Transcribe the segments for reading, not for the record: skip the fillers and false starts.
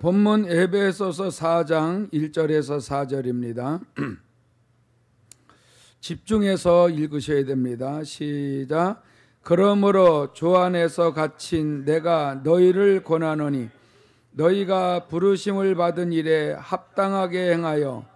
본문 에베소서 4장 1절에서 4절입니다. 집중해서 읽으셔야 됩니다. 시작. 그러므로 주 안에서 갇힌 내가 너희를 권하노니 너희가 부르심을 받은 일에 합당하게 행하여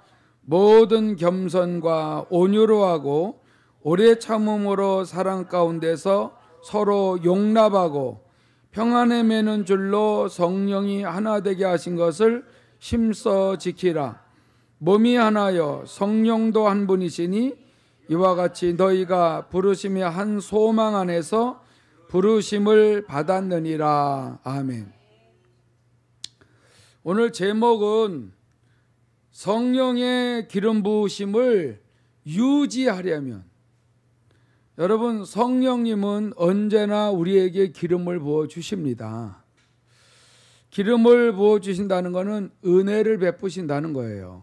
모든 겸손과 온유로 하고 오래 참음으로 사랑 가운데서 서로 용납하고 평안에 매는 줄로 성령이 하나 되게 하신 것을 힘써 지키라. 몸이 하나여 성령도 한 분이시니 이와 같이 너희가 부르심의 한 소망 안에서 부르심을 받았느니라. 아멘. 오늘 제목은 성령의 기름 부으심을 유지하려면, 여러분, 성령님은 언제나 우리에게 기름을 부어 주십니다. 기름을 부어 주신다는 것은 은혜를 베푸신다는 거예요.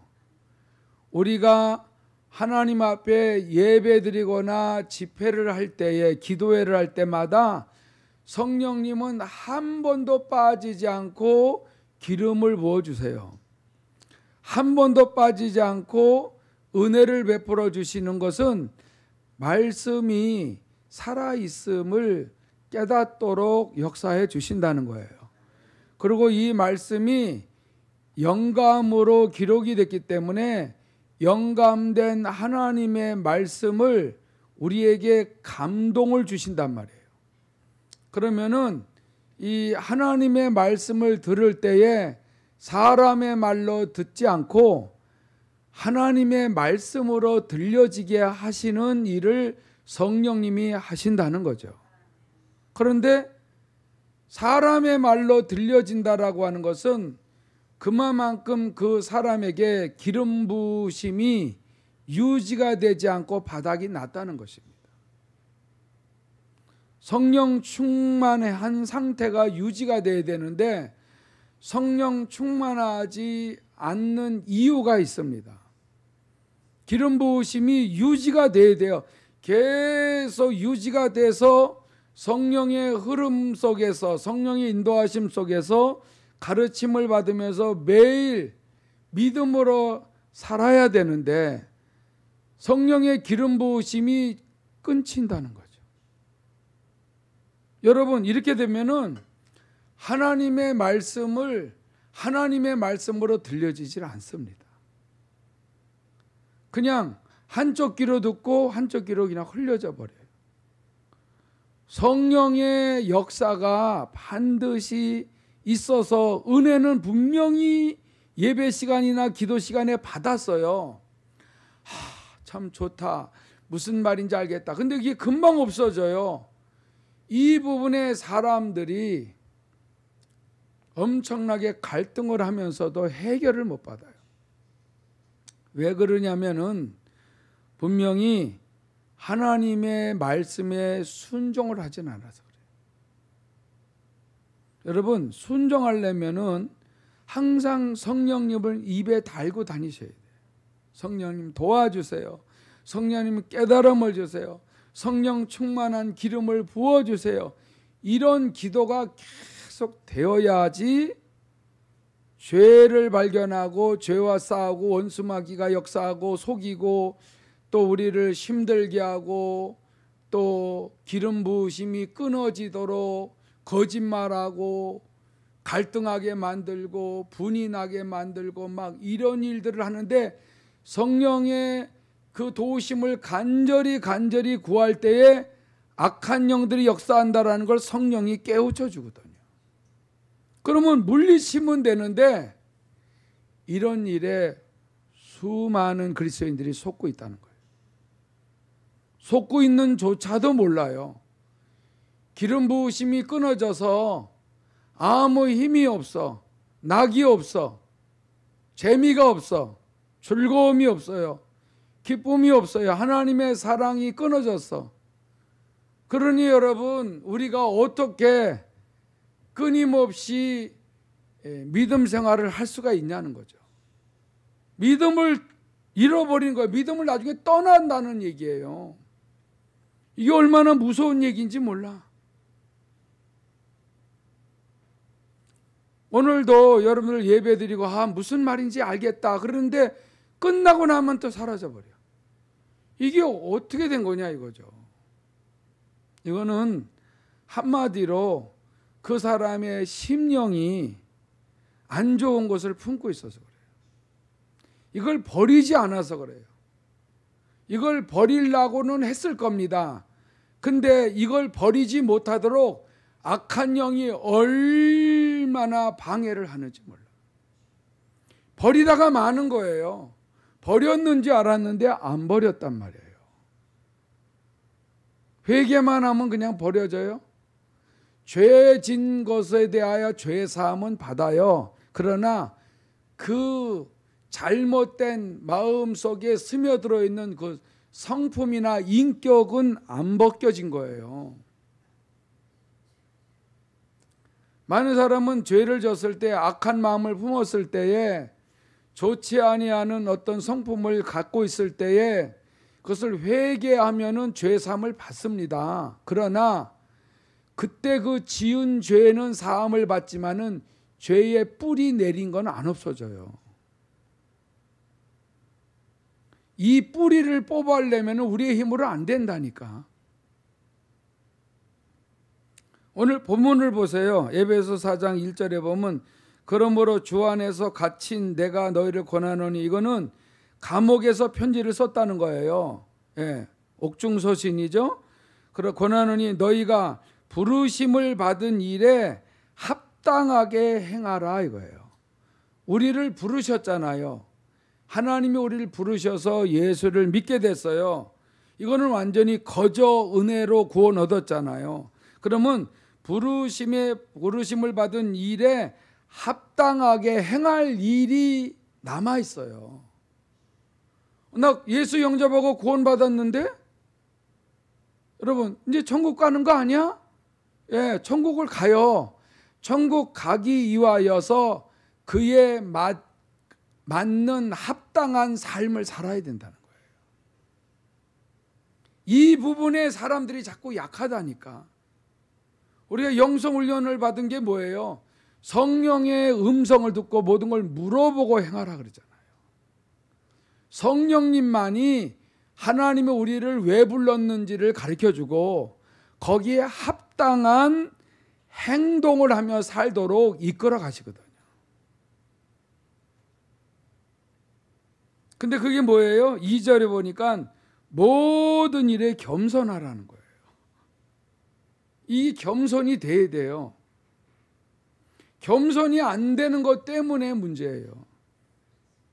우리가 하나님 앞에 예배드리거나 집회를 할 때에, 기도회를 할 때마다 성령님은 한 번도 빠지지 않고 기름을 부어 주세요. 한 번도 빠지지 않고 은혜를 베풀어 주시는 것은 말씀이 살아있음을 깨닫도록 역사해 주신다는 거예요. 그리고 이 말씀이 영감으로 기록이 됐기 때문에 영감된 하나님의 말씀을 우리에게 감동을 주신단 말이에요. 그러면은 이 하나님의 말씀을 들을 때에 사람의 말로 듣지 않고 하나님의 말씀으로 들려지게 하시는 일을 성령님이 하신다는 거죠. 그런데 사람의 말로 들려진다라고 하는 것은 그만큼 그 사람에게 기름 부으심이 유지가 되지 않고 바닥이 났다는 것입니다. 성령 충만의 한 상태가 유지가 돼야 되는데 성령 충만하지 않는 이유가 있습니다. 기름 부으심이 유지가 돼야 돼요. 계속 유지가 돼서 성령의 흐름 속에서, 성령의 인도하심 속에서 가르침을 받으면서 매일 믿음으로 살아야 되는데 성령의 기름 부으심이 끊긴다는 거죠. 여러분, 이렇게 되면은 하나님의 말씀을 하나님의 말씀으로 들려지질 않습니다. 그냥 한쪽 귀로 듣고 한쪽 귀로 그냥 흘려져 버려요. 성령의 역사가 반드시 있어서 은혜는 분명히 예배 시간이나 기도 시간에 받았어요. 참 좋다. 무슨 말인지 알겠다. 근데 이게 금방 없어져요. 이 부분에 사람들이 엄청나게 갈등을 하면서도 해결을 못 받아요. 왜 그러냐면은 분명히 하나님의 말씀에 순종을 하진 않아서 그래요. 여러분, 순종하려면은 항상 성령님을 입에 달고 다니셔야 돼요. 성령님 도와주세요. 성령님 깨달음을 주세요. 성령 충만한 기름을 부어주세요. 이런 기도가 계속 되어야지 죄를 발견하고 죄와 싸우고 원수마귀가 역사하고 속이고 또 우리를 힘들게 하고 또 기름 부으심이 끊어지도록 거짓말하고 갈등하게 만들고 분이 나게 만들고 막 이런 일들을 하는데 성령의 그 도우심을 간절히 구할 때에 악한 영들이 역사한다라는 걸 성령이 깨우쳐 주거든요. 그러면 물리치면 되는데 이런 일에 수많은 그리스도인들이 속고 있다는 거예요. 속고 있는 조차도 몰라요. 기름 부으심이 끊어져서 아무 힘이 없어, 낙이 없어, 재미가 없어, 즐거움이 없어요, 기쁨이 없어요. 하나님의 사랑이 끊어졌어. 그러니 여러분, 우리가 어떻게 끊임없이 믿음 생활을 할 수가 있냐는 거죠. 믿음을 잃어버린 거예요. 믿음을 나중에 떠난다는 얘기예요. 이게 얼마나 무서운 얘기인지 몰라. 오늘도 여러분들 예배드리고 무슨 말인지 알겠다 그러는데 끝나고 나면 또 사라져버려. 이게 어떻게 된 거냐 이거죠. 이거는 한마디로 그 사람의 심령이 안 좋은 것을 품고 있어서 그래요. 이걸 버리지 않아서 그래요. 이걸 버리려고는 했을 겁니다. 근데 이걸 버리지 못하도록 악한 영이 얼마나 방해를 하는지 몰라. 버리다가 마는 거예요. 버렸는지 알았는데 안 버렸단 말이에요. 회개만 하면 그냥 버려져요? 죄 진 것에 대하여 죄 사함은 받아요. 그러나 그 잘못된 마음 속에 스며들어 있는 그 성품이나 인격은 안 벗겨진 거예요. 많은 사람은 죄를 졌을 때, 악한 마음을 품었을 때에, 좋지 아니하는 어떤 성품을 갖고 있을 때에 그것을 회개하면은 죄 사함을 받습니다. 그러나 그때 그 지은 죄는 사함을 받지만은 죄의 뿌리 내린 건 안 없어져요. 이 뿌리를 뽑아내면 우리의 힘으로 안 된다니까. 오늘 본문을 보세요. 에베소 4장 1절에 보면 그러므로 주 안에서 갇힌 내가 너희를 권하노니, 이거는 감옥에서 편지를 썼다는 거예요. 예, 옥중서신이죠. 그러 권하노니 너희가 부르심을 받은 일에 합당하게 행하라 이거예요. 우리를 부르셨잖아요. 하나님이 우리를 부르셔서 예수를 믿게 됐어요. 이거는 완전히 거저 은혜로 구원 얻었잖아요. 그러면 부르심을 받은 일에 합당하게 행할 일이 남아 있어요. 나 예수 영접하고 구원 받았는데 여러분 이제 천국 가는 거 아니야? 예, 천국을 가요. 천국 가기 위하여서 그에 맞는 합당한 삶을 살아야 된다는 거예요. 이 부분에 사람들이 자꾸 약하다니까. 우리가 영성훈련을 받은 게 뭐예요? 성령의 음성을 듣고 모든 걸 물어보고 행하라 그러잖아요. 성령님만이 하나님이 우리를 왜 불렀는지를 가르쳐주고 거기에 합당한 행동을 하며 살도록 이끌어 가시거든요. 근데 그게 뭐예요? 2절에 보니까 모든 일에 겸손하라는 거예요. 이 겸손이 돼야 돼요. 겸손이 안 되는 것 때문에 문제예요.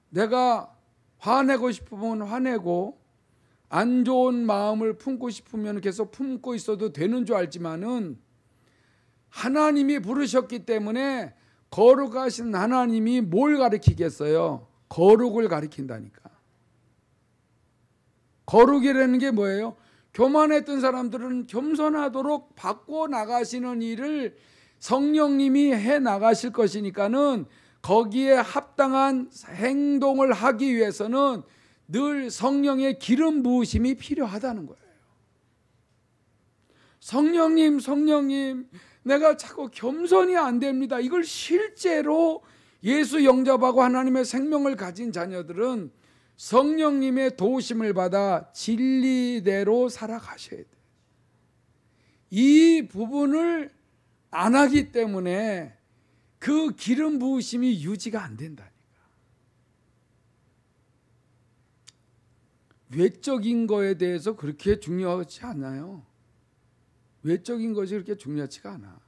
내가 화내고 싶으면 화내고 안 좋은 마음을 품고 싶으면 계속 품고 있어도 되는 줄 알지만은 하나님이 부르셨기 때문에 거룩하신 하나님이 뭘 가르치겠어요? 거룩을 가르친다니까. 거룩이라는 게 뭐예요? 교만했던 사람들은 겸손하도록 바꿔 나가시는 일을 성령님이 해 나가실 것이니까는 거기에 합당한 행동을 하기 위해서는 늘 성령의 기름 부으심이 필요하다는 거예요. 성령님, 내가 자꾸 겸손이 안 됩니다. 이걸 실제로 예수 영접하고 하나님의 생명을 가진 자녀들은 성령님의 도우심을 받아 진리대로 살아가셔야 돼요. 이 부분을 안 하기 때문에 그 기름 부으심이 유지가 안 된다니까. 외적인 거에 대해서 그렇게 중요하지 않아요. 외적인 것이 그렇게 중요하지가 않아.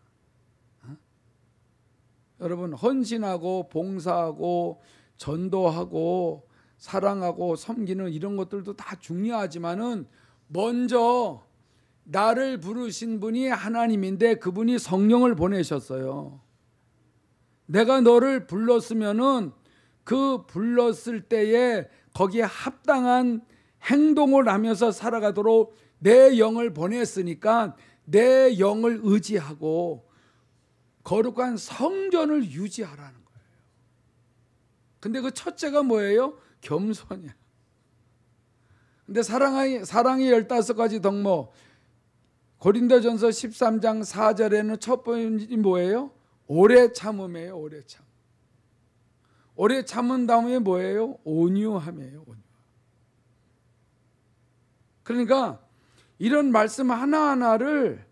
여러분, 헌신하고 봉사하고 전도하고 사랑하고 섬기는 이런 것들도 다 중요하지만은 먼저 나를 부르신 분이 하나님인데 그분이 성령을 보내셨어요. 내가 너를 불렀으면은 그 불렀을 때에 거기에 합당한 행동을 하면서 살아가도록 내 영을 보냈으니까 내 영을 의지하고 거룩한 성전을 유지하라는 거예요. 근데 그 첫째가 뭐예요? 겸손이야. 근데 사랑의 15가지 덕목, 고린도전서 13장 4절에는 첫 번째 뭐예요? 오래 참음이에요. 오래 참. 오래 참은 다음에 뭐예요? 온유함이에요. 온유. 그러니까 이런 말씀 하나하나를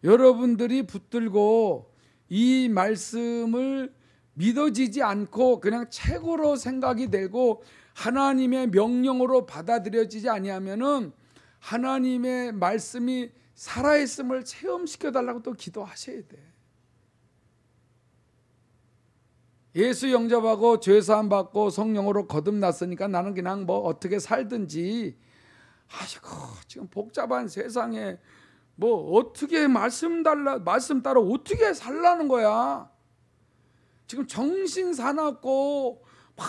여러분들이 붙들고 이 말씀을 믿어지지 않고 그냥 책으로 생각이 되고 하나님의 명령으로 받아들여지지 아니하면은 하나님의 말씀이 살아있음을 체험시켜 달라고 또 기도하셔야 돼. 예수 영접하고 죄사함 받고 성령으로 거듭났으니까 나는 그냥 뭐 어떻게 살든지, 아이고 지금 복잡한 세상에 뭐 어떻게 말씀 따라 어떻게 살라는 거야. 지금 정신 사납고 막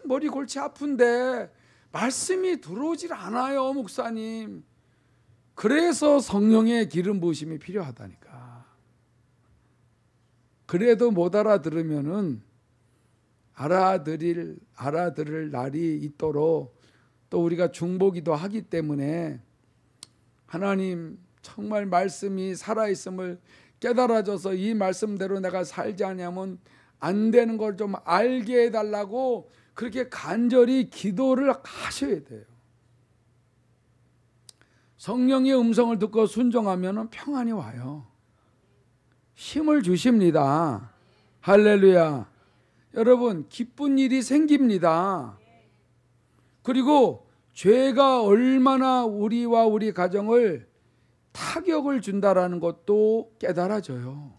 머리 골치 아픈데 말씀이 들어오질 않아요, 목사님. 그래서 성령의 기름 부으심이 필요하다니까. 그래도 못 알아들으면은 알아들을 날이 있도록 또 우리가 중보기도 하기 때문에 하나님 정말 말씀이 살아있음을 깨달아져서 이 말씀대로 내가 살지 않으면 안 되는 걸 좀 알게 해달라고 그렇게 간절히 기도를 하셔야 돼요. 성령의 음성을 듣고 순종하면 평안이 와요. 힘을 주십니다. 할렐루야. 여러분, 기쁜 일이 생깁니다. 그리고 죄가 얼마나 우리와 우리 가정을 타격을 준다라는 것도 깨달아져요.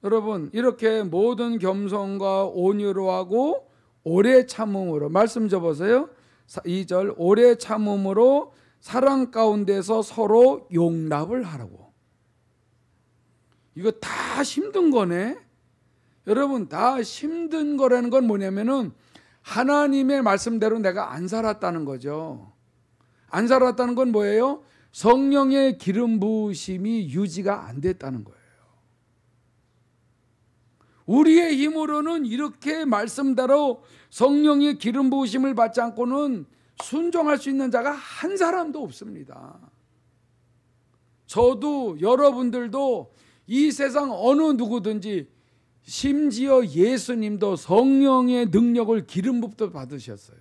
여러분, 이렇게 모든 겸손과 온유로 하고 오래 참음으로, 말씀 접어서요. 2절, 오래 참음으로 사랑 가운데서 서로 용납을 하라고. 이거 다 힘든 거네. 여러분, 다 힘든 거라는 건 뭐냐면은 하나님의 말씀대로 내가 안 살았다는 거죠. 안 살았다는 건 뭐예요? 성령의 기름 부으심이 유지가 안 됐다는 거예요. 우리의 힘으로는 이렇게 말씀대로 성령의 기름 부으심을 받지 않고는 순종할 수 있는 자가 한 사람도 없습니다. 저도 여러분들도 이 세상 어느 누구든지, 심지어 예수님도 성령의 능력을 기름 부음도 받으셨어요.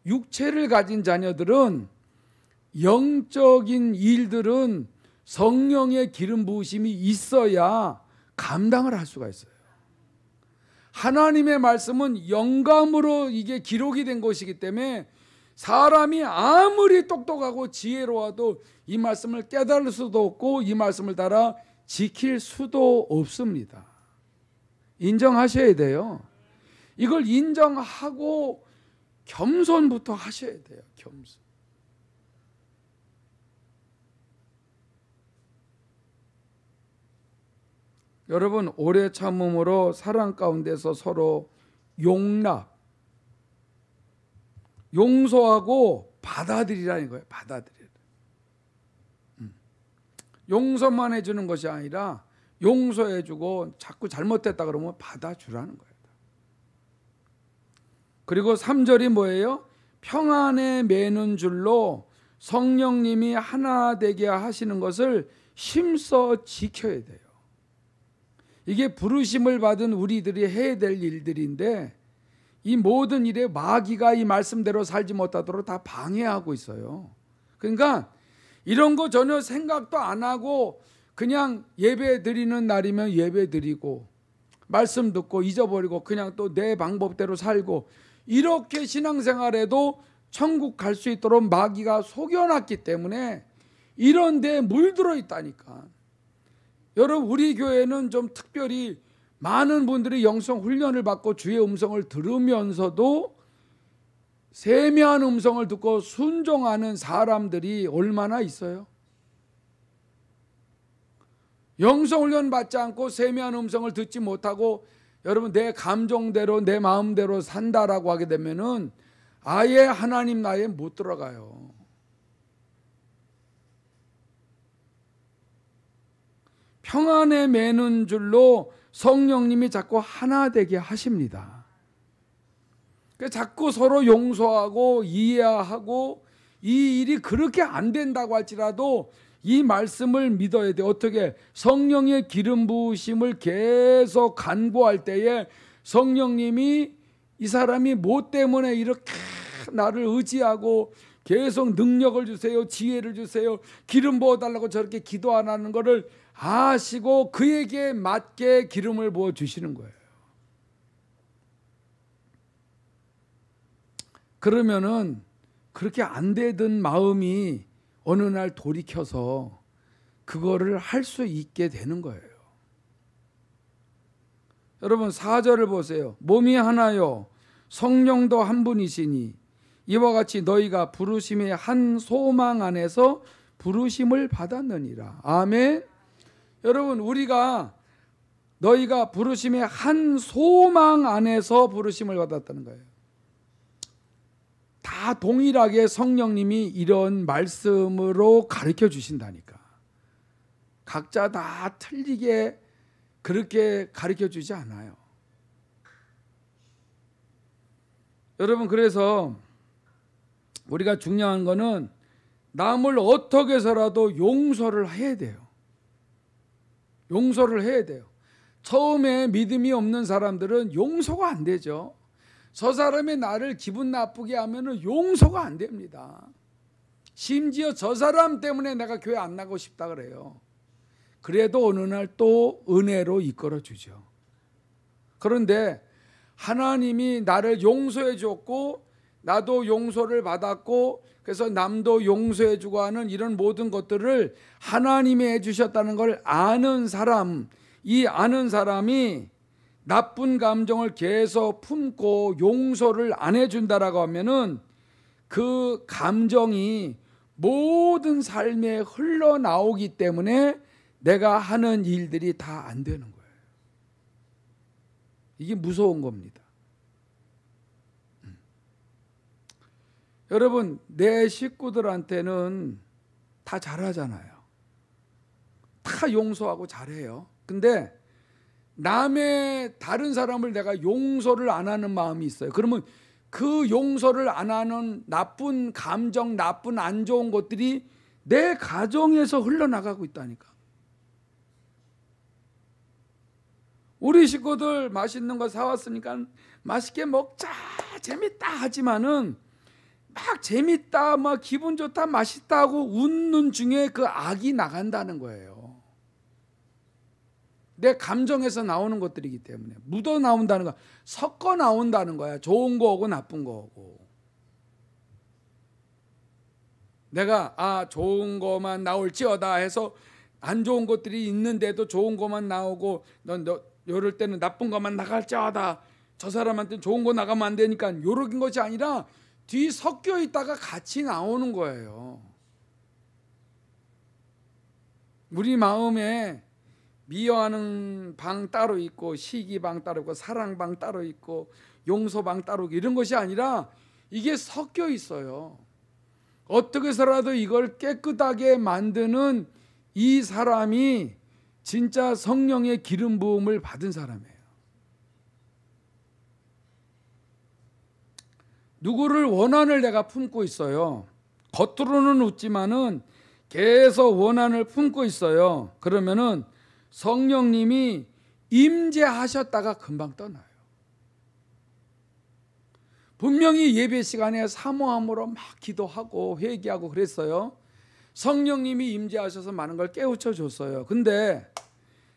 육체를 가진 자녀들은, 영적인 일들은 성령의 기름 부으심이 있어야 감당을 할 수가 있어요. 하나님의 말씀은 영감으로 이게 기록이 된 것이기 때문에 사람이 아무리 똑똑하고 지혜로워도 이 말씀을 깨달을 수도 없고 이 말씀을 따라 지킬 수도 없습니다. 인정하셔야 돼요. 이걸 인정하고 겸손부터 하셔야 돼요. 겸손. 여러분, 오래 참음으로 사랑 가운데서 서로 용납, 용서하고 받아들이라는 거예요. 받아들여. 용서만 해주는 것이 아니라 용서해주고 자꾸 잘못됐다 그러면 받아주라는 거예요. 그리고 3절이 뭐예요? 평안에 매는 줄로 성령님이 하나 되게 하시는 것을 힘써 지켜야 돼요. 이게 부르심을 받은 우리들이 해야 될 일들인데 이 모든 일에 마귀가 이 말씀대로 살지 못하도록 다 방해하고 있어요. 그러니까 이런 거 전혀 생각도 안 하고 그냥 예배 드리는 날이면 예배 드리고 말씀 듣고 잊어버리고 그냥 또 내 방법대로 살고, 이렇게 신앙생활에도 천국 갈 수 있도록 마귀가 속여놨기 때문에 이런 데에 물들어 있다니까. 여러분, 우리 교회는 좀 특별히 많은 분들이 영성 훈련을 받고 주의 음성을 들으면서도 세미한 음성을 듣고 순종하는 사람들이 얼마나 있어요? 영성 훈련 받지 않고 세미한 음성을 듣지 못하고 여러분 내 감정대로 내 마음대로 산다라고 하게 되면은 아예 하나님 나라에 못 들어가요. 평안에 매는 줄로 성령님이 자꾸 하나 되게 하십니다. 자꾸 서로 용서하고 이해하고 이 일이 그렇게 안 된다고 할지라도 이 말씀을 믿어야 돼. 어떻게? 성령의 기름 부으심을 계속 간구할 때에 성령님이 이 사람이 뭐 때문에 이렇게 나를 의지하고 계속 능력을 주세요, 지혜를 주세요, 기름 부어달라고 저렇게 기도 안 하는 거를 아시고 그에게 맞게 기름을 부어 주시는 거예요. 그러면은 그렇게 안 되던 마음이 어느 날 돌이켜서 그거를 할 수 있게 되는 거예요. 여러분 4절을 보세요. 몸이 하나요 성령도 한 분이시니 이와 같이 너희가 부르심의 한 소망 안에서 부르심을 받았느니라. 아멘. 여러분 우리가 너희가 부르심의 한 소망 안에서 부르심을 받았다는 거예요. 다 동일하게 성령님이 이런 말씀으로 가르쳐 주신다니까. 각자 다 틀리게 그렇게 가르쳐 주지 않아요. 여러분 그래서 우리가 중요한 거는 남을 어떻게 해서라도 용서를 해야 돼요. 용서를 해야 돼요. 처음에 믿음이 없는 사람들은 용서가 안 되죠. 저 사람이 나를 기분 나쁘게 하면 용서가 안 됩니다. 심지어 저 사람 때문에 내가 교회 안 나가고 싶다 그래요. 그래도 어느 날 또 은혜로 이끌어 주죠. 그런데 하나님이 나를 용서해 줬고 나도 용서를 받았고 그래서 남도 용서해 주고 하는 이런 모든 것들을 하나님이 해 주셨다는 걸 아는 사람, 이 아는 사람이 나쁜 감정을 계속 품고 용서를 안 해준다라고 하면은 그 감정이 모든 삶에 흘러나오기 때문에 내가 하는 일들이 다 안 되는 거예요. 이게 무서운 겁니다. 여러분 내 식구들한테는 다 잘하잖아요. 다 용서하고 잘해요. 근데 남의 다른 사람을 내가 용서를 안 하는 마음이 있어요. 그러면 그 용서를 안 하는 나쁜 감정, 나쁜 안 좋은 것들이 내 가정에서 흘러나가고 있다니까. 우리 식구들 맛있는 거 사왔으니까 맛있게 먹자 재밌다 하지만은 막 재밌다 막 기분 좋다 맛있다 하고 웃는 중에 그 악이 나간다는 거예요. 내 감정에서 나오는 것들이기 때문에 묻어 나온다는 거, 섞어 나온다는 거야. 좋은 거고 나쁜 거고. 내가 좋은 거만 나올지어다 해서 안 좋은 것들이 있는데도 좋은 거만 나오고 너 이럴 때는 나쁜 것만 나갈지어다. 저 사람한테는 좋은 거 나가면 안 되니까 이런 것이 아니라 뒤 섞여 있다가 같이 나오는 거예요. 우리 마음에 미워하는 방 따로 있고 시기방 따로 있고 사랑방 따로 있고 용서방 따로 있고 이런 것이 아니라 이게 섞여 있어요. 어떻게 해서라도 이걸 깨끗하게 만드는 이 사람이 진짜 성령의 기름 부음을 받은 사람이에요. 누구를 원한을 내가 품고 있어요. 겉으로는 웃지만은 계속 원한을 품고 있어요. 그러면은 성령님이 임재하셨다가 금방 떠나요. 분명히 예배 시간에 사모함으로 막 기도하고 회개하고 그랬어요. 성령님이 임재하셔서 많은 걸 깨우쳐 줬어요. 근데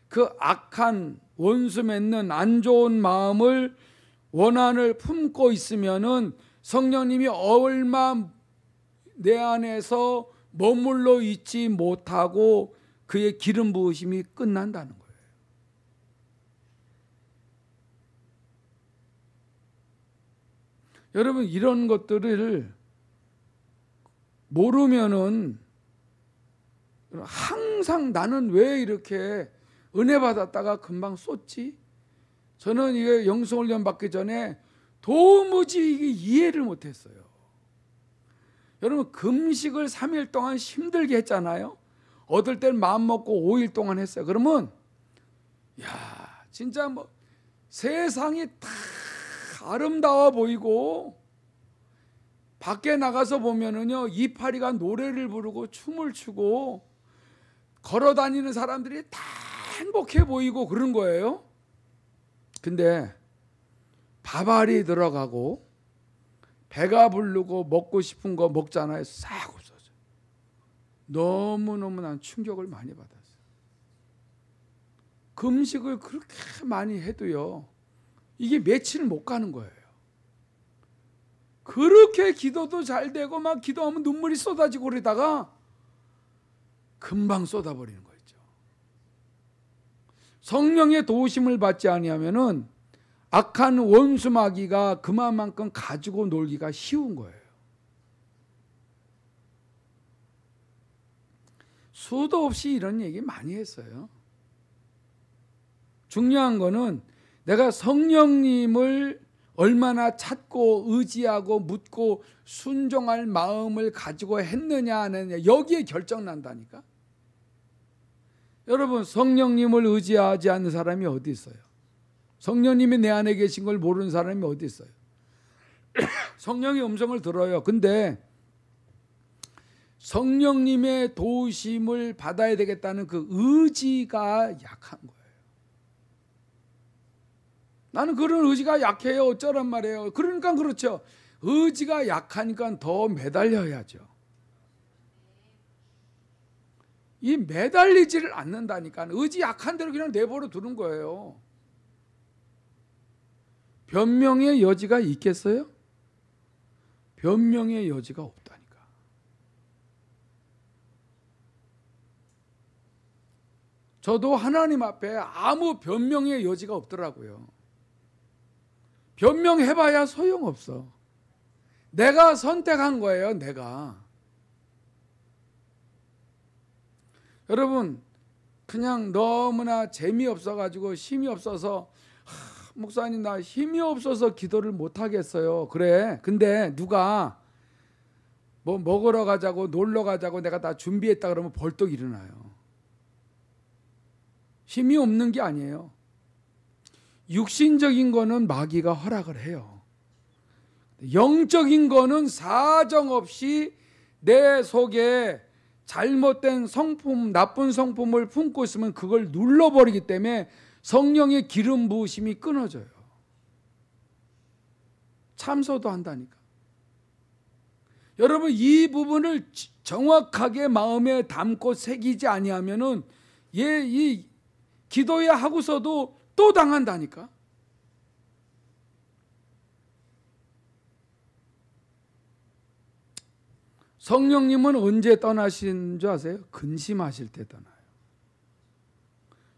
그 악한 원수 맺는 안 좋은 마음을 원한을 품고 있으면은 성령님이 얼마 내 안에서 머물러 있지 못하고 그의 기름 부으심이 끝난다는 거예요. 여러분 이런 것들을 모르면은 항상 나는 왜 이렇게 은혜 받았다가 금방 쏟지? 저는 이게 영성훈련 받기 전에 도무지 이게 이해를 못했어요. 여러분 금식을 3일 동안 힘들게 했잖아요. 어떨 때는 마음 먹고 5일 동안 했어요. 그러면 진짜 뭐 세상이 다 아름다워 보이고 밖에 나가서 보면은요 이파리가 노래를 부르고 춤을 추고 걸어 다니는 사람들이 다 행복해 보이고 그런 거예요. 근데 밥알이 들어가고 배가 부르고 먹고 싶은 거 먹잖아요. 싹 없어져. 너무너무 난 충격을 많이 받았어요. 금식을 그렇게 많이 해도요, 이게 며칠 못 가는 거예요. 그렇게 기도도 잘 되고 막 기도하면 눈물이 쏟아지고 그러다가 금방 쏟아버리는 거죠. 성령의 도우심을 받지 아니하면은 악한 원수 마귀가 그만큼 가지고 놀기가 쉬운 거예요. 수도 없이 이런 얘기 많이 했어요. 중요한 거는 내가 성령님을 얼마나 찾고 의지하고 묻고 순종할 마음을 가지고 했느냐 안 했느냐, 여기에 결정난다니까. 여러분, 성령님을 의지하지 않는 사람이 어디 있어요? 성령님이 내 안에 계신 걸 모르는 사람이 어디 있어요? 성령의 음성을 들어요. 근데 성령님의 도우심을 받아야 되겠다는 그 의지가 약한 거예요. 나는 그런 의지가 약해요. 어쩌란 말이에요. 그러니까 그렇죠. 의지가 약하니까 더 매달려야죠. 이 매달리지를 않는다니까. 의지 약한 대로 그냥 내버려 두는 거예요. 변명의 여지가 있겠어요? 변명의 여지가 없다니까. 저도 하나님 앞에 아무 변명의 여지가 없더라고요. 변명해봐야 소용없어. 내가 선택한 거예요. 내가. 여러분, 그냥 너무나 재미없어가지고 힘이 없어서 목사님 나 힘이 없어서 기도를 못하겠어요. 그래. 근데 누가 뭐 먹으러 가자고 놀러 가자고 내가 다 준비했다 그러면 벌떡 일어나요. 힘이 없는 게 아니에요. 육신적인 거는 마귀가 허락을 해요. 영적인 거는 사정없이 내 속에 잘못된 성품, 나쁜 성품을 품고 있으면 그걸 눌러버리기 때문에 성령의 기름 부으심이 끊어져요. 참소도 한다니까. 여러분, 이 부분을 정확하게 마음에 담고 새기지 아니하면은 이 기도에 하고서도 또 당한다니까. 성령님은 언제 떠나신 줄 아세요? 근심하실 때 떠나요.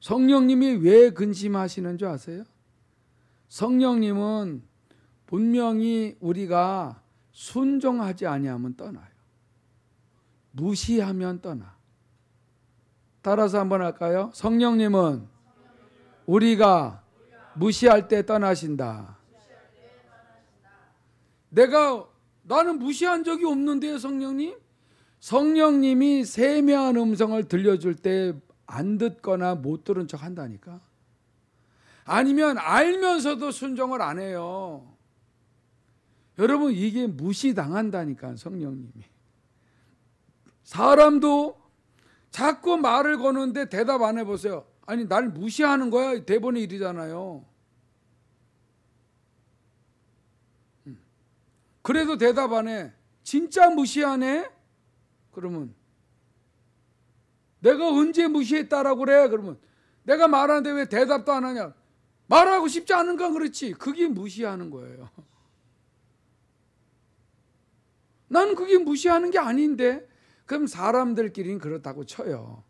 성령님이 왜 근심하시는 줄 아세요? 성령님은 분명히 우리가 순종하지 아니하면 떠나요. 무시하면 떠나. 따라서 한번 할까요? 성령님은 우리가 무시할 때 떠나신다. 나는 무시한 적이 없는데요, 성령님? 성령님이 세미한 음성을 들려줄 때 안 듣거나 못 들은 척 한다니까. 아니면 알면서도 순종을 안 해요. 여러분, 이게 무시당한다니까, 성령님이. 사람도 자꾸 말을 거는데 대답 안 해보세요. 아니, 날 무시하는 거야? 대본의 일이잖아요. 그래도 대답 안 해. 진짜 무시하네? 그러면 내가 언제 무시했다라고 그래? 그러면 내가 말하는데 왜 대답도 안 하냐? 말하고 싶지 않은가? 그렇지. 그게 무시하는 거예요. 나는 그게 무시하는 게 아닌데. 그럼 사람들끼리는 그렇다고 쳐요.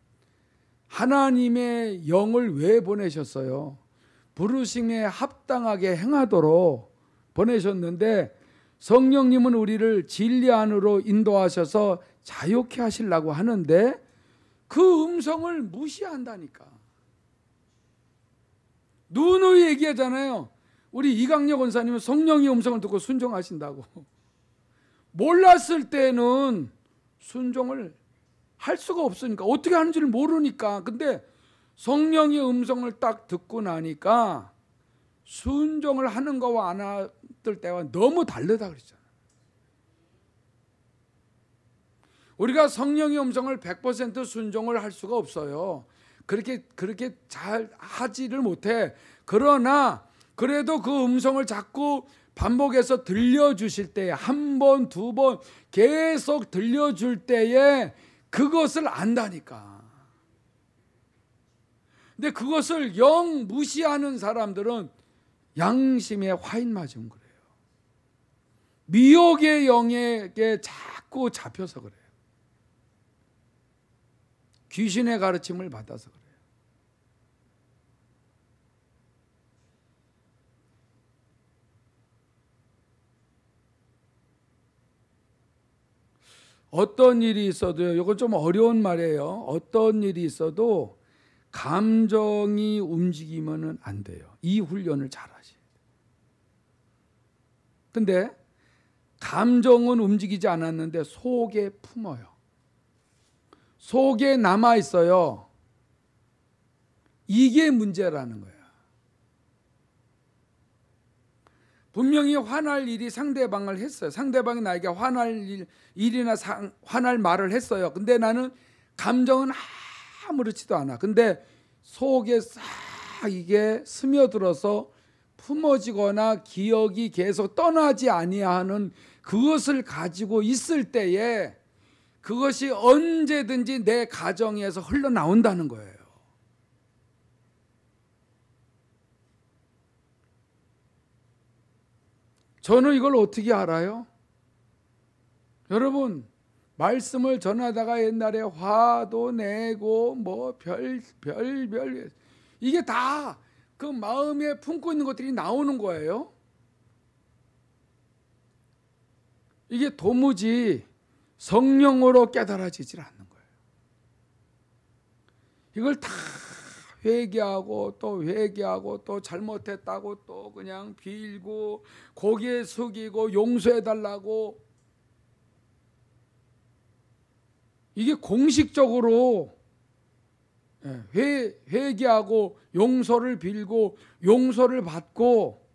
하나님의 영을 왜 보내셨어요? 부르심에 합당하게 행하도록 보내셨는데, 성령님은 우리를 진리 안으로 인도하셔서 자유케 하시려고 하는데 그 음성을 무시한다니까. 누누이 얘기하잖아요. 우리 이강렬 권사님은 성령의 음성을 듣고 순종하신다고. 몰랐을 때는 순종을 할 수가 없으니까, 어떻게 하는지를 모르니까. 근데 성령의 음성을 딱 듣고 나니까 순종을 하는 거와 안 할 때와 너무 다르다 그랬잖아요. 우리가 성령의 음성을 100% 순종을 할 수가 없어요. 그렇게 잘 하지를 못해. 그러나 그래도 그 음성을 자꾸 반복해서 들려주실 때에 한 번, 두 번 계속 들려줄 때에 그것을 안다니까. 근데 그것을 영 무시하는 사람들은 양심에 화인 맞은 거래요. 미혹의 영에게 자꾸 잡혀서 그래요. 귀신의 가르침을 받아서 그래요. 어떤 일이 있어도요, 이건 좀 어려운 말이에요. 어떤 일이 있어도 감정이 움직이면 안 돼요. 이 훈련을 잘 하셔야 돼요. 근데 감정은 움직이지 않았는데 속에 품어요. 속에 남아 있어요. 이게 문제라는 거예요. 분명히 화날 일이 상대방을 했어요. 상대방이 나에게 화날 일이나 화날 말을 했어요. 근데 나는 감정은 아무렇지도 않아. 근데 속에 싹 이게 스며들어서 품어지거나 기억이 계속 떠나지 아니하는 그것을 가지고 있을 때에 그것이 언제든지 내 가정에서 흘러나온다는 거예요. 저는 이걸 어떻게 알아요? 여러분, 말씀을 전하다가 옛날에 화도 내고 뭐 별 이게 다 그 마음에 품고 있는 것들이 나오는 거예요. 이게 도무지 성령으로 깨달아지질 않는 거예요. 이걸 다 회개하고 또 회개하고 또 잘못했다고 또 그냥 빌고 고개 숙이고 용서해달라고, 이게 공식적으로 회개하고 용서를 빌고 용서를 받고,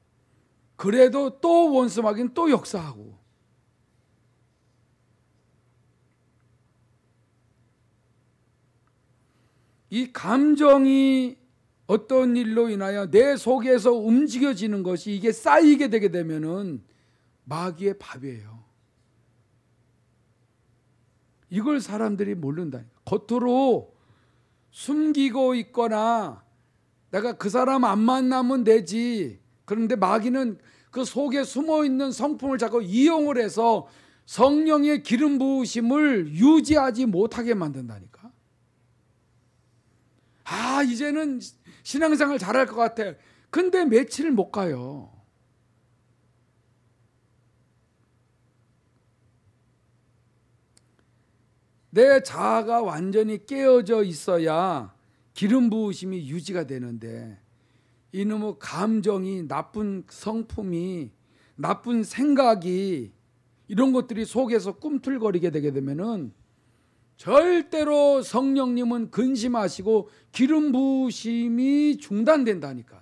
그래도 또 원수마귀는 또 역사하고. 이 감정이 어떤 일로 인하여 내 속에서 움직여지는 것이 이게 쌓이게 되게 되면은 마귀의 밥이에요. 이걸 사람들이 모른다니까. 겉으로 숨기고 있거나 내가 그 사람 안 만나면 되지. 그런데 마귀는 그 속에 숨어있는 성품을 자꾸 이용을 해서 성령의 기름 부으심을 유지하지 못하게 만든다니까. 이제는 신앙생활 잘할 것 같아. 근데 며칠 못 가요. 내 자아가 완전히 깨어져 있어야 기름 부으심이 유지가 되는데, 이놈의 감정이, 나쁜 성품이, 나쁜 생각이, 이런 것들이 속에서 꿈틀거리게 되게 되면은 절대로 성령님은 근심하시고 기름 부으심이 중단된다니까.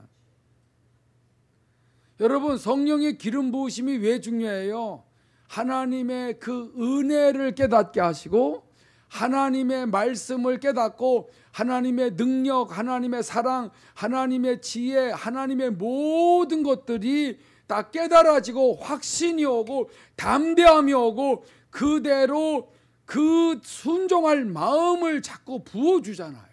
여러분, 성령의 기름 부으심이 왜 중요해요? 하나님의 그 은혜를 깨닫게 하시고 하나님의 말씀을 깨닫고 하나님의 능력, 하나님의 사랑, 하나님의 지혜, 하나님의 모든 것들이 다 깨달아지고 확신이 오고 담대함이 오고 그대로 그 순종할 마음을 자꾸 부어주잖아요.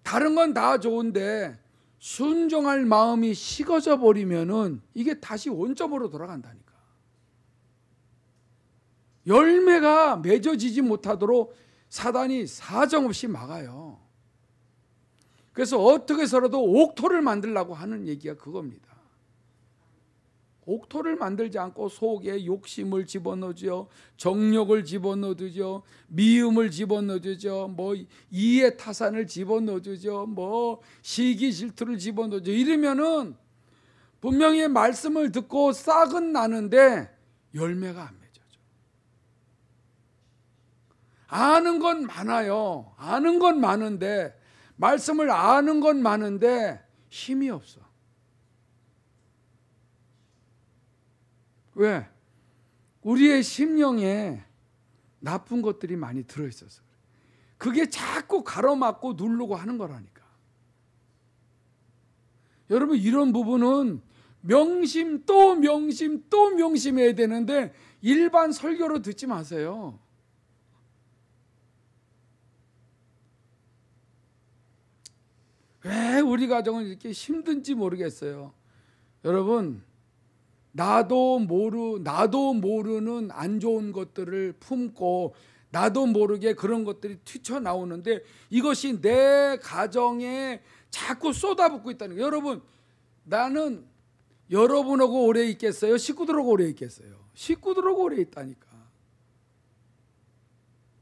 다른 건 다 좋은데 순종할 마음이 식어져 버리면은 이게 다시 원점으로 돌아간다니까. 열매가 맺어지지 못하도록 사단이 사정없이 막아요. 그래서 어떻게 해서라도 옥토를 만들려고 하는 얘기가 그겁니다. 옥토를 만들지 않고 속에 욕심을 집어넣죠, 정욕을 집어넣죠, 미움을 집어넣죠, 뭐 이해 타산을 집어넣죠, 뭐 시기 질투를 집어넣죠. 이러면은 분명히 말씀을 듣고 싹은 나는데 열매가 안 맺어져. 아는 건 많아요. 아는 건 많은데, 말씀을 아는 건 많은데 힘이 없어. 왜? 우리의 심령에 나쁜 것들이 많이 들어있어서 그래. 그게 자꾸 가로막고 누르고 하는 거라니까. 여러분, 이런 부분은 명심 또 명심 또 명심해야 되는데 일반 설교로 듣지 마세요. 왜 우리 가정은 이렇게 힘든지 모르겠어요. 여러분, 나도 모르는 안 좋은 것들을 품고 나도 모르게 그런 것들이 튀쳐나오는데 이것이 내 가정에 자꾸 쏟아붓고 있다는 거예요. 여러분, 나는 여러분하고 오래 있겠어요? 식구들하고 오래 있겠어요? 식구들하고 오래 있다니까.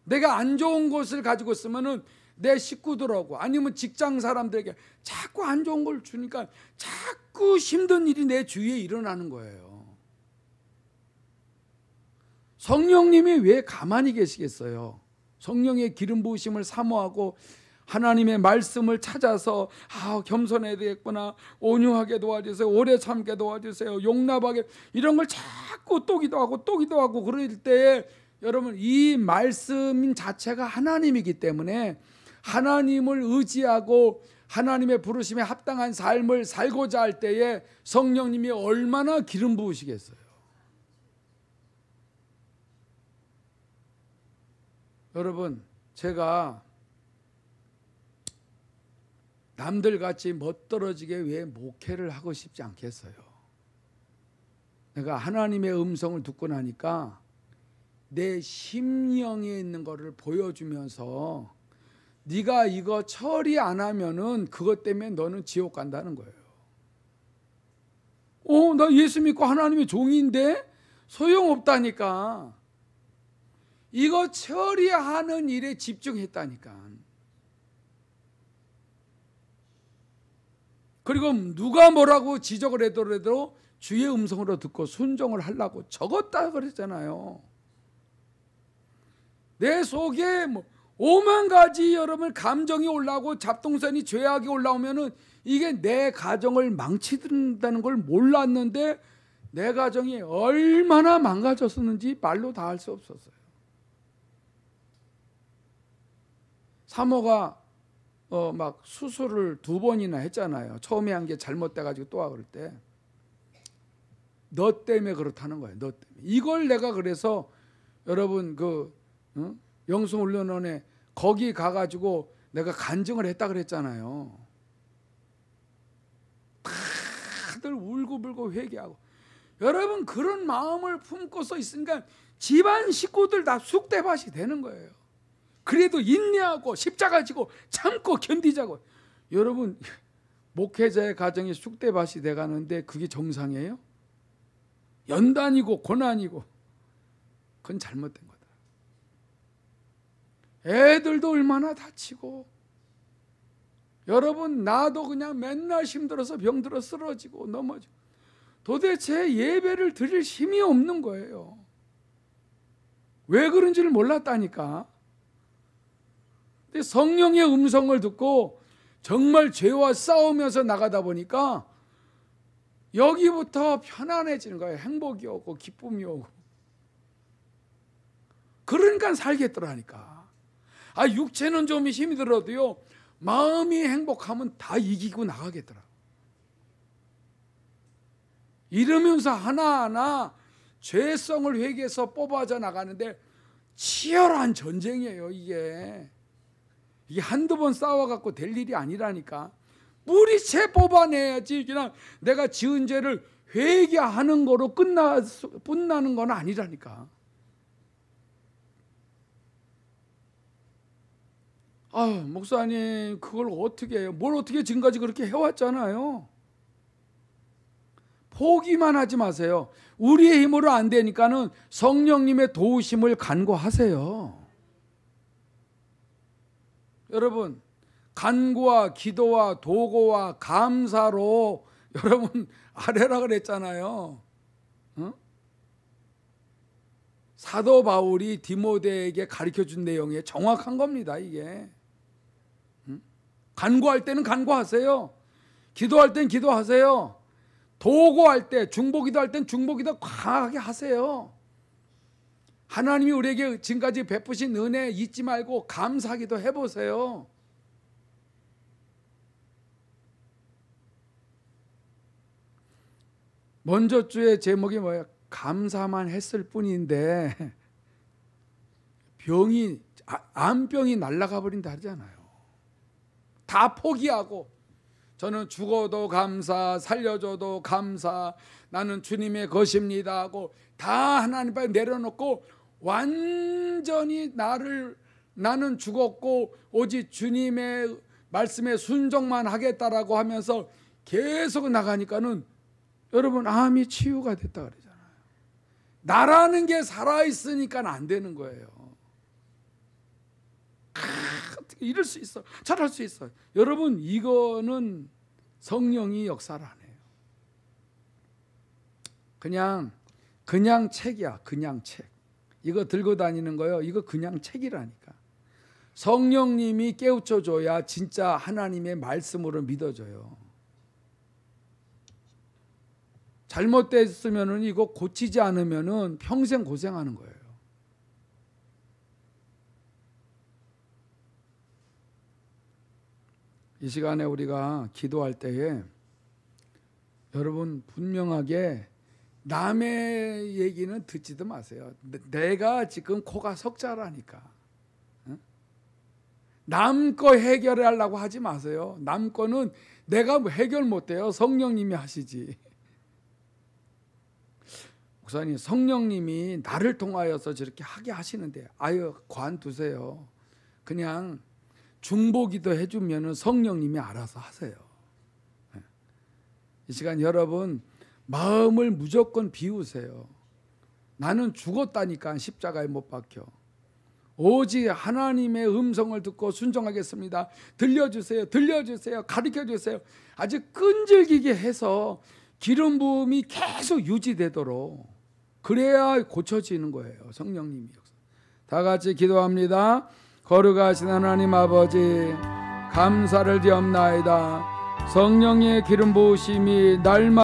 내가 안 좋은 것을 가지고 있으면은 내 식구들하고 아니면 직장 사람들에게 자꾸 안 좋은 걸 주니까 자꾸 힘든 일이 내 주위에 일어나는 거예요. 성령님이 왜 가만히 계시겠어요? 성령의 기름 부으심을 사모하고 하나님의 말씀을 찾아서 겸손해야 되겠구나, 온유하게 도와주세요, 오래 참게 도와주세요, 용납하게, 이런 걸 자꾸 또 기도하고 그럴 때에 여러분, 이 말씀 자체가 하나님이기 때문에 하나님을 의지하고 하나님의 부르심에 합당한 삶을 살고자 할 때에 성령님이 얼마나 기름 부으시겠어요. 여러분, 제가 남들같이 멋들어지게 왜 목회를 하고 싶지 않겠어요. 내가 하나님의 음성을 듣고 나니까 내 심령에 있는 것을 보여주면서 네가 이거 처리 안 하면은 그것 때문에 너는 지옥 간다는 거예요. 나 예수 믿고 하나님의 종인데 소용없다니까. 이거 처리하는 일에 집중했다니까. 그리고 누가 뭐라고 지적을 하더라도 주의 음성으로 듣고 순종을 하려고 적었다 그랬잖아요. 내 속에 오만 가지 여러분 감정이 올라오고 잡동선이 죄악이 올라오면은 이게 내 가정을 망치든다는 걸 몰랐는데 내 가정이 얼마나 망가졌었는지 말로 다 할 수 없었어요. 사모가 막 수술을 2번이나 했잖아요. 처음에 한 게 잘못돼가지고 또 그럴 때 너 때문에 그렇다는 거예요. 너 때문에. 이걸 내가 그래서 여러분 영성훈련원에 거기 가가지고 내가 간증을 했다 그랬잖아요. 다들 울고불고 회개하고. 여러분, 그런 마음을 품고서 있으니까 집안 식구들 다 쑥대밭이 되는 거예요. 그래도 인내하고 십자가 지고 참고 견디자고. 여러분, 목회자의 가정이 쑥대밭이 돼가는데 그게 정상이에요? 연단이고 고난이고 그건 잘못된 거다. 애들도 얼마나 다치고, 여러분 나도 그냥 맨날 힘들어서 병들어 쓰러지고 넘어지고 도대체 예배를 드릴 힘이 없는 거예요. 왜 그런지를 몰랐다니까. 근데 성령의 음성을 듣고 정말 죄와 싸우면서 나가다 보니까 여기부터 편안해지는 거예요. 행복이 오고 기쁨이 오고. 그러니까 살겠더라니까. 육체는 좀 힘이 들어도요, 마음이 행복하면 다 이기고 나가겠더라. 이러면서 하나하나 죄성을 회개해서 뽑아져 나가는데 치열한 전쟁이에요. 이게 한두 번 싸워갖고 될 일이 아니라니까. 뿌리채 뽑아내야지 그냥 내가 지은 죄를 회개하는 거로 끝나는 건 아니라니까. 목사님 그걸 어떻게 해요? 뭘 어떻게 지금까지 그렇게 해왔잖아요. 포기만 하지 마세요. 우리의 힘으로 안 되니까는 성령님의 도우심을 간구하세요. 여러분, 간구와 기도와 도고와 감사로 여러분 아뢰라 그랬잖아요. 사도 바울이 디모데에게 가르쳐준 내용이 정확한 겁니다. 이게 간구할 때는 간구하세요. 기도할 땐 기도하세요. 도구할 때, 중보기도 할 땐 중보기도 강하게 하세요. 하나님이 우리에게 지금까지 베푸신 은혜 잊지 말고 감사하기도 해보세요. 먼저 주의 제목이 뭐예요? 감사만 했을 뿐인데 암병이 날아가 버린다 하잖아요. 다 포기하고 저는 죽어도 감사, 살려줘도 감사, 나는 주님의 것입니다 하고 다 하나님 앞에 내려놓고 완전히 나는 죽었고 오직 주님의 말씀에 순종만 하겠다라고 하면서 계속 나가니까는 여러분 암이 치유가 됐다 그러잖아요. 나라는 게 살아있으니까 안 되는 거예요. 어떻게 이럴 수 있어? 잘할 수 있어. 여러분 이거는 성령이 역사를 안 해요. 그냥 책이야. 그냥 책. 이거 들고 다니는 거요. 이거 그냥 책이라니까. 성령님이 깨우쳐 줘야 진짜 하나님의 말씀으로 믿어져요. 잘못됐으면은 이거 고치지 않으면은 평생 고생하는 거예요. 이 시간에 우리가 기도할 때에 여러분 분명하게 남의 얘기는 듣지도 마세요. 내가 지금 코가 석자라니까. 남 거 해결하려고 하지 마세요. 남 거는 내가 해결 못해요. 성령님이 하시지. 목사님, 성령님이 나를 통하여서 저렇게 하게 하시는데 아유 관두세요. 그냥 중보기도 해주면 성령님이 알아서 하세요. 이 시간 여러분 마음을 무조건 비우세요. 나는 죽었다니까 십자가에 못 박혀. 오직 하나님의 음성을 듣고 순종하겠습니다. 들려주세요. 들려주세요. 가르쳐주세요. 아주 끈질기게 해서 기름 부음이 계속 유지되도록 그래야 고쳐지는 거예요. 성령님이. 다 같이 기도합니다. 거룩하신 하나님 아버지 감사를 드리옵나이다. 성령의 기름 부으심이 날마다